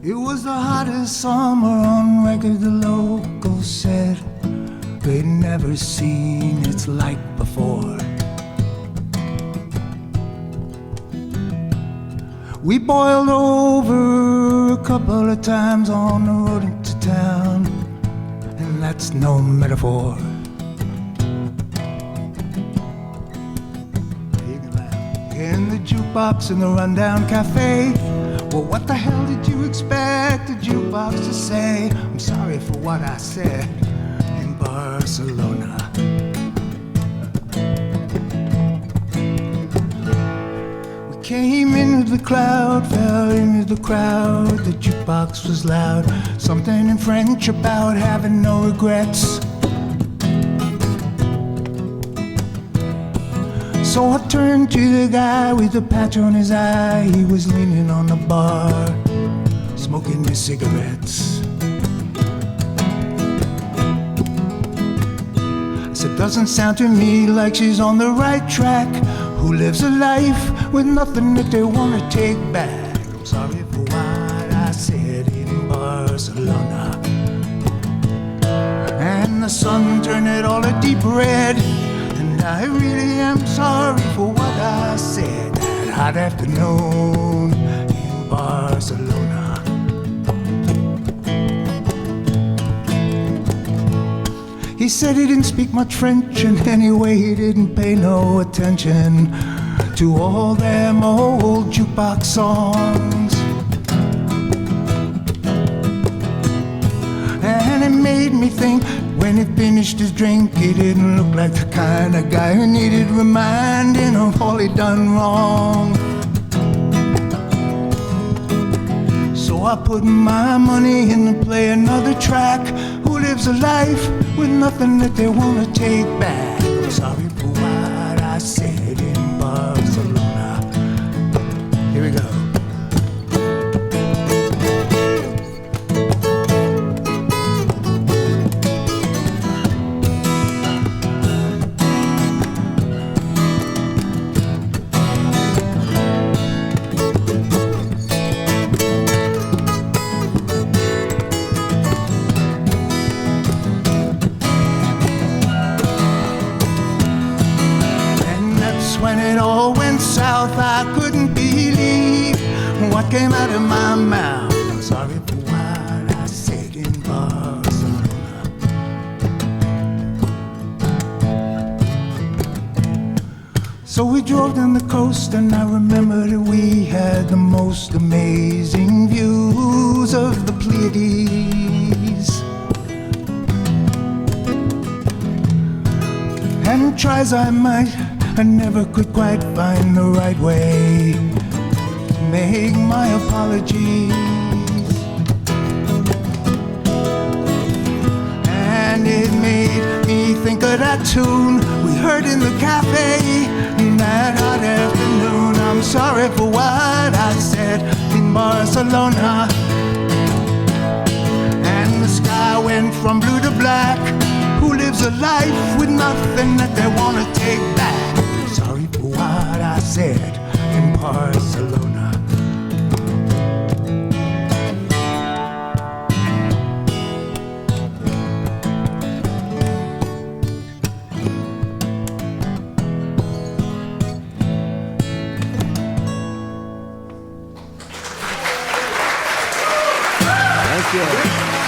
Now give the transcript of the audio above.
It was the hottest summer on record, the locals said they'd never seen its like before. We boiled over a couple of times on the road into town, and that's no metaphor. In the jukebox in the rundown cafe, well, what the hell did you expect the jukebox to say? I'm sorry for what I said in Barcelona. We came into the crowd, fell into the crowd. The jukebox was loud, something in French about having no regrets. So I turned to the guy with the patch on his eye. He was leaning on the bar, smoking his cigarettes. I said, doesn't sound to me like she's on the right track. Who lives a life with nothing that they want to take back? I'm sorry for what I said in Barcelona. And the sun turned it all a deep red. I really am sorry for what I said that hot afternoon in Barcelona. He said he didn't speak much French, and anyway he didn't pay no attention to all them old jukebox songs. And it made me think, when he finished his drink, he didn't look like the kind of guy who needed reminding of all he'd done wrong. So I put my money in to play another track. Who lives a life with nothing that they want to take back? I'm sorry for what I said in Barcelona. Here we go. When it all went south, I couldn't believe what came out of my mouth. I'm sorry for what I said in Barcelona. So we drove down the coast, and I remember that we had the most amazing views of the Pleiades. And try as I might, I never could quite find the right way to make my apologies. And it made me think of that tune we heard in the cafe that hot afternoon. I'm sorry for what I said in Barcelona. And the sky went from blue to black. Who lives a life with nothing that they want to take back? Sorry for what I said in Barcelona. Thank you.